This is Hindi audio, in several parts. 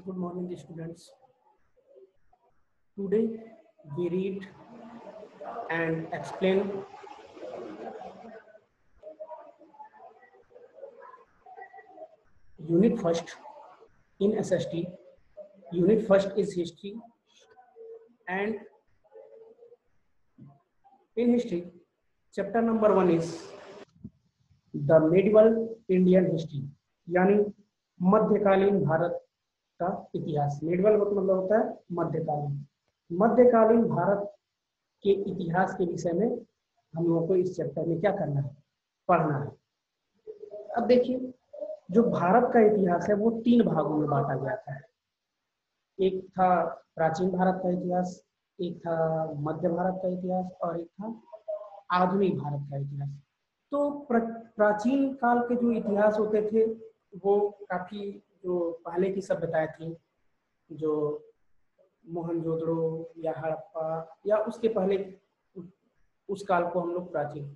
Good morning, students. Today we read and explain Unit First in SST. Unit First is History, and in History, Chapter number 1 is The Medieval Indian History, यानी मध्यकालीन भारत का इतिहास। मेडिवल मतलब होता है मध्यकालीन। मध्यकालीन भारत के इतिहास के विषय में हम लोगों को इस चैप्टर में क्या करना है, पढ़ना है। अब देखिए, जो भारत का इतिहास है वो 3 भागों में बांटा गया था। एक था प्राचीन भारत का इतिहास, एक था मध्य भारत का इतिहास और एक था आधुनिक भारत का इतिहास। तो प्राचीन काल के जो इतिहास होते थे वो काफी जो पहले की सभ्यताएं थी, जो मोहनजोदड़ो या हड़प्पा या उसके पहले उस काल को हम लोग प्राचीन।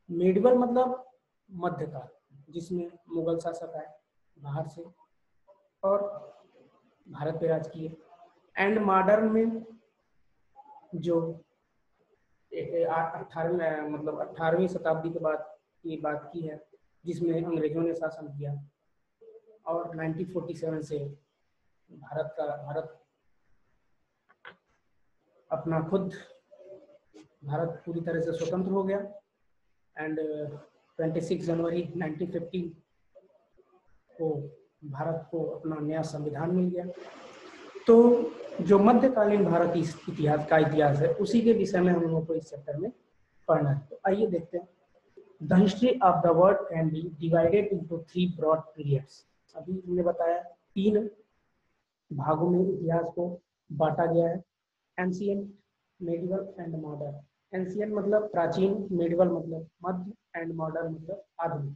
मेडिवल मतलब मध्यकाल, जिसमें मुगल शासक आए बाहर से और भारत पे राज किए। एंड मॉडर्न में जो 18वीं शताब्दी के बाद की बात की है, जिसमें अंग्रेजों ने शासन किया और 1947 से भारत अपना खुद भारत पूरी तरह से स्वतंत्र हो गया। एंड 26 जनवरी 1950 को भारत को अपना नया संविधान मिल गया। तो जो मध्यकालीन भारत इतिहास है उसी के विषय में हम लोगों को इस चैप्टर में पढ़ना है। तो आइए देखते हैं। The history of the world can be divided into 3 broad periods. अभी हमने बताया 3 भागों में इतिहास को बांटा गया है, ancient, medieval and modern. Ancient मतलब प्राचीन, मेडिवल मतलब मध्य एंड मॉडर्न मतलब आधुनिक।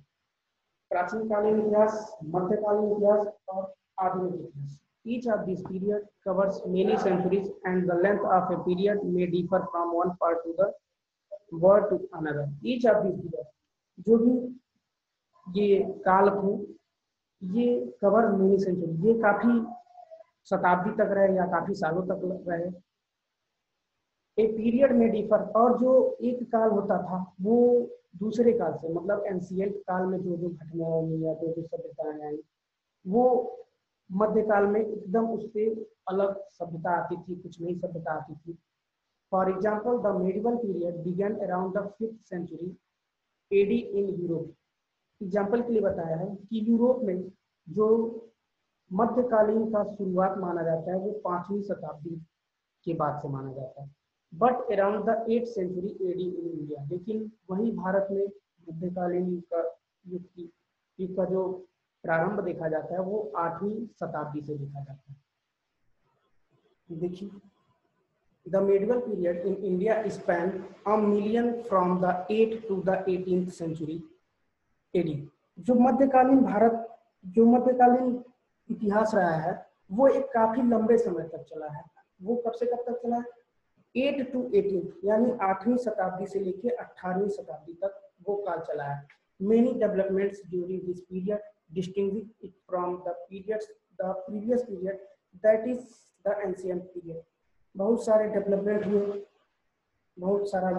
प्राचीन कालीन इतिहास, मध्यकालीन इतिहास और आधुनिक इतिहास। Each of these periods covers many centuries and the length of a period may differ from one part to the word to another. Each of these periods, जो भी ये काल थे, ये कवर मेनी सेंचुरी, ये काफी शताब्दी तक रहे या काफी सालों तक रहे। एक पीरियड में डिफर, और जो एक काल होता था वो दूसरे काल से, मतलब एंशिएंट काल में जो घटनाएं हुई या जो सभ्यताएं आई, वो मध्यकाल में एकदम उससे अलग सभ्यता आती थी, कुछ नई सभ्यता आती थी। For example, the medieval period began around the 5th century AD in Europe. Example के लिए बताया है कि यूरोप में जो मध्यकालीन का शुरुआत माना जाता है वो 5वीं शताब्दी के बाद से माना जाता है। But around the 8th century AD in India, लेकिन वही भारत में मध्यकालीन युग का जो प्रारंभ देखा जाता है वो 8वीं शताब्दी से देखा जाता है। देखिए, the medieval period in India span a million from the 8th to the 18th century AD. जो मध्यकालीन इतिहास रहा है वो एक काफी लंबे समय तक चला है। वो कब से कब तक चला है? 8 to 18, यानी 8वीं शताब्दी से लेकर 18वीं शताब्दी तक वो काल चला है। Many developments during this period distinguish it from the previous period, that is the ancient period. बहुत सारे डेवलपमेंट हुए, बहुत सारा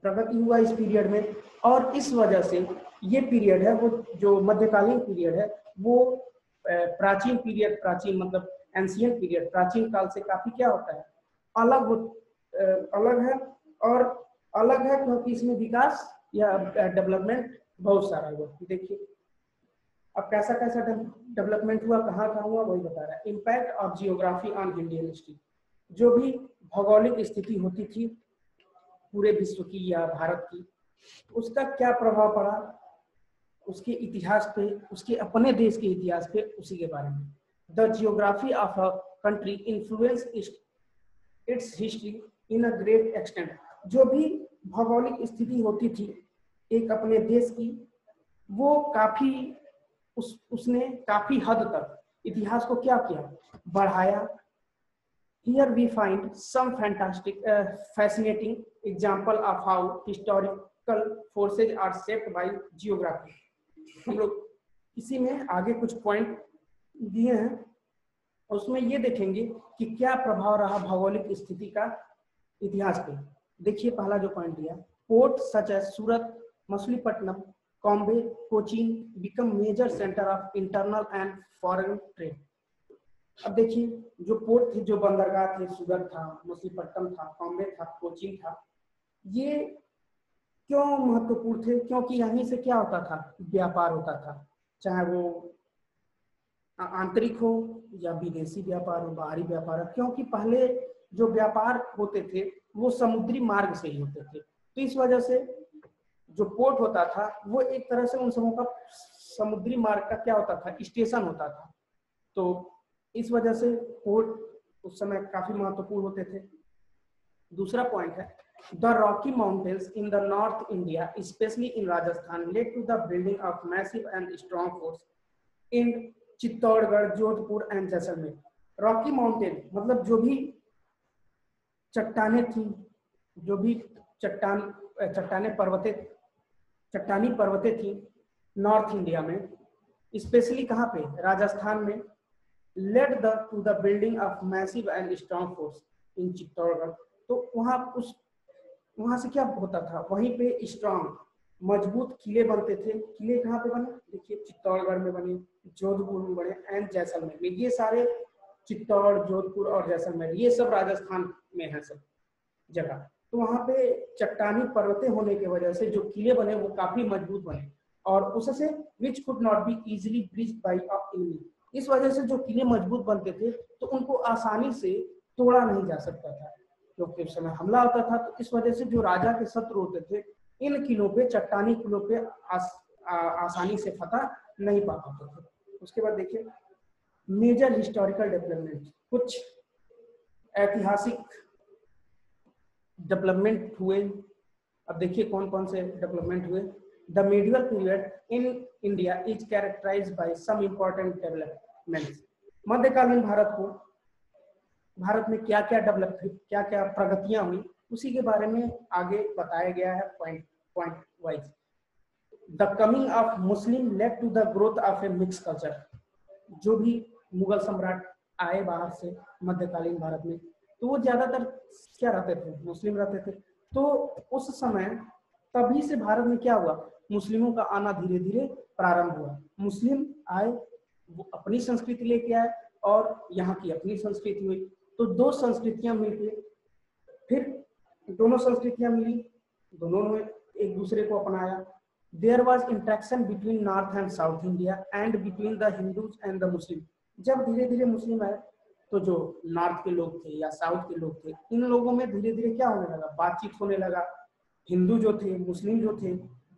प्रगति हुआ इस पीरियड में, और इस वजह से ये पीरियड है वो जो मध्यकालीन पीरियड है वो प्राचीन मतलब एंशिएंट पीरियड, प्राचीन काल से काफी क्या होता है, अलग है। और अलग है क्योंकि इसमें विकास या डेवलपमेंट बहुत सारा हुआ। देखिए अब कैसा डेवलपमेंट हुआ, कहाँ हुआ, वही बता रहा है। Impact of geography on Indian history. जो भी भौगोलिक स्थिति होती थी पूरे विश्व की या भारत की, उसका क्या प्रभाव पड़ा उसके इतिहास पे, उसके अपने देश के इतिहास पे, उसी के बारे में। The geography of a country influence it's history in a great extent. जो भी भौगोलिक स्थिति होती थी एक अपने देश की, वो काफी उसने काफी हद तक इतिहास को क्या किया, बढ़ाया। Here we find some fascinating example of how historical forces are shaped by geography. हम लोग इसी में आगे कुछ पॉइंट दिए हैं उसमें ये देखेंगे कि क्या प्रभाव रहा भौगोलिक स्थिति का इतिहास पे। देखिए पहला जो पॉइंट दिया, port such as Surat, Machilipatnam, Cambay, Cochin become major centre of internal and foreign trade. अब देखिए जो पोर्ट थे, जो बंदरगाह थे, सूरत था, मछलीपट्टनम था, कॉम्बे था, कोचीन था, ये क्यों महत्वपूर्ण थे? क्योंकि यहीं से क्या होता था, व्यापार होता था, चाहे वो आंतरिक हो या विदेशी व्यापार हो, बाहरी व्यापार हो। क्योंकि पहले जो व्यापार होते थे वो समुद्री मार्ग से ही होते थे, तो इस वजह से जो पोर्ट होता था वो एक तरह से उन सबों का समुद्री मार्ग का क्या होता था, स्टेशन होता था। तो इस वजह से पोर्ट उस समय काफी महत्वपूर्ण होते थे। दूसरा पॉइंट है, the rocky mountains in the north India specially in Rajasthan led to the building of massive and strong forts in Chittorgarh, Jodhpur and Jaisalmer. Rocky mountain मतलब जो भी चट्टाने थी, जो भी चट्टानी पर्वतें थी नॉर्थ इंडिया में, स्पेशली कहाँ पे, राजस्थान में, led to the building of massive and strong forts in Chittorgarh. तो वहां से क्या होता था, वहीं पे स्ट्रॉन्ग मजबूत किले बनते थे। किले कहाँ पे बने, देखिए चित्तौड़गढ़ में बने, जोधपुर में बने एंड जैसलमेर में। ये सारे चित्तौड़, जोधपुर और जैसलमेर ये सब राजस्थान में है सब जगह। तो वहां पे चट्टानी पर्वतें होने की वजह से जो किले बने वो काफी मजबूत बने, और उससे which could not be easily breached by enemy. इस वजह से जो किले मजबूत बनते थे तो उनको आसानी से तोड़ा नहीं जा सकता था, क्योंकि उस समय हमला होता था। तो इस वजह से जो राजा के शत्रु होते थे इन किलों पे, चट्टानी किलों पे आसानी से फतह नहीं पा पाते थे। उसके बाद देखिए मेजर हिस्टोरिकल डेवलपमेंट, कुछ ऐतिहासिक डेवलपमेंट हुए। अब देखिए कौन कौन से डेवलपमेंट हुए। The medieval period in India is characterized by some important developments. मध्यकालीन भारत में क्या क्या डेवलप हुई, क्या क्या प्रगतियां हुई, उसी के बारे में आगे बताया गया है point wise. The coming of Muslim led to the growth of a mix culture. जो भी मुगल सम्राट आए बाहर से मध्यकालीन भारत में, तो वो ज्यादातर क्या रहते थे, मुस्लिम रहते थे। तो उस समय तभी से भारत में क्या हुआ, मुस्लिमों का आना धीरे धीरे प्रारंभ हुआ। मुस्लिम आए, वो अपनी संस्कृति लेके आए और यहाँ की अपनी संस्कृति हुई। तो दो संस्कृतियां मिलके, फिर दोनों संस्कृतियां मिली, दोनों ने एक दूसरे को अपनाया। There was interaction between North and South India and between the Hindus and the Muslim। जब धीरे धीरे मुस्लिम आए तो जो नॉर्थ के लोग थे या साउथ के लोग थे, इन लोगों में धीरे धीरे क्या होने लगा, बातचीत होने लगा। हिंदू जो थे, मुस्लिम जो थे,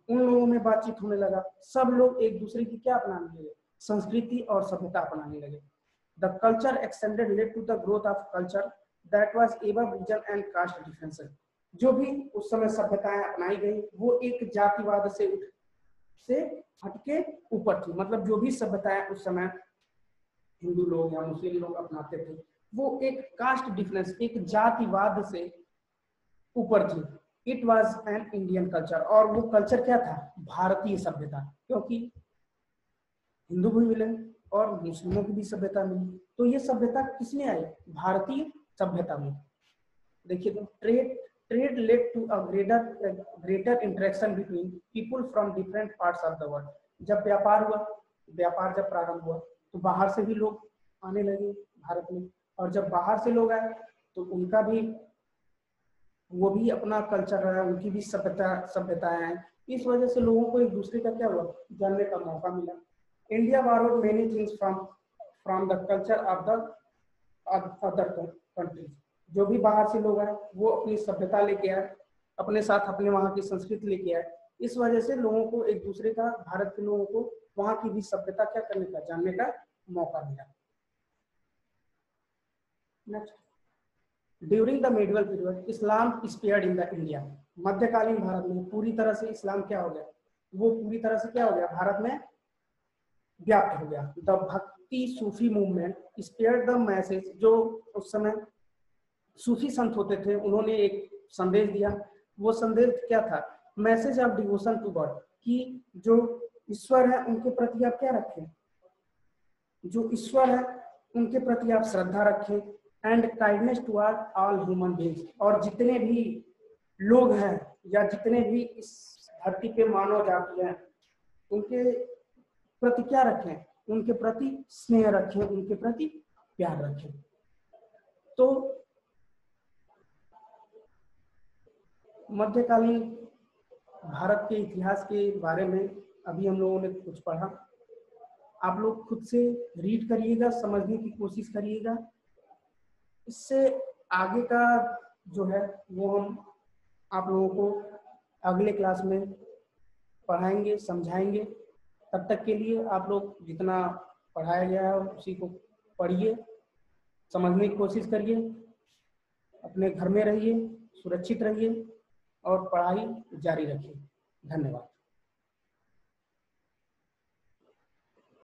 उन लोगों में बातचीत होने लगा। सब लोग एक दूसरे की क्या अपनाने लगे, संस्कृति और सभ्यता अपनाने लगे। The culture extended led to the growth of culture that was above region and caste differences. जो भी उस समय सभ्यताएं अपनाई गई वो एक जातिवाद से हटके ऊपर थी। मतलब जो भी सभ्यताएं उस समय हिंदू लोग या मुस्लिम लोग अपनाते थे वो एक कास्ट डिफरेंस, एक जातिवाद से ऊपर थी। It was an Indian culture, और वो कल्चर क्या था, भारतीय सभ्यता। क्योंकि हिंदू भी मिले और मुस्लिमों की भी सभ्यता मिली, तो ये सभ्यता किसमें आई, भारतीय सभ्यता में। देखिए तो trade led to a greater interaction between people from different parts of the world। जब व्यापार हुआ, व्यापार जब प्रारंभ हुआ तो बाहर से भी लोग आने लगे भारत में, और जब बाहर से लोग आए तो उनका भी, वो भी अपना कल्चर रहा, उनकी भी सभ्यताएं आए। इस वजह से लोगों को एक दूसरे का क्या हुआ, जानने का मौका मिला। India borrowed many things from the culture of the other countries। जो भी बाहर से लोग आए वो अपनी सभ्यता लेके आए, अपने साथ अपने वहाँ की संस्कृति लेके आए। इस वजह से लोगों को एक दूसरे का, भारत के लोगों को वहाँ की भी सभ्यता क्या करने का, जानने का मौका मिला। Next, during the medieval period Islam spread in the India. मध्यकालीन भारत में पूरी तरह से इस्लाम क्या हो गया, वो पूरी तरह से क्या हो गया, भारत में व्याप्त हो गया। द भक्ति सूफी मूवमेंट स्प्रेड द मैसेज। जो उस समय सूफी संत होते थे उन्होंने एक संदेश दिया। वो संदेश क्या था, message of devotion to God, कि जो ईश्वर है उनके प्रति आप क्या रखें, जो ईश्वर है उनके प्रति आप श्रद्धा रखें। And kindness toward all human beings, और जितने भी लोग हैं या जितने भी इस धरती पे मानव जाति हैं, उनके प्रति क्या रखें, उनके प्रति स्नेह रखें, उनके प्रति प्यार रखें। तो मध्यकालीन भारत के इतिहास के बारे में अभी हम लोगों ने कुछ पढ़ा। आप लोग खुद से रीड करिएगा, समझने की कोशिश करिएगा। इससे आगे का जो है वो हम आप लोगों को अगले क्लास में पढ़ाएंगे, समझाएंगे। तब तक के लिए आप लोग जितना पढ़ाया गया है उसी को पढ़िए, समझने की कोशिश करिए, अपने घर में रहिए, सुरक्षित रहिए और पढ़ाई जारी रखिए। धन्यवाद।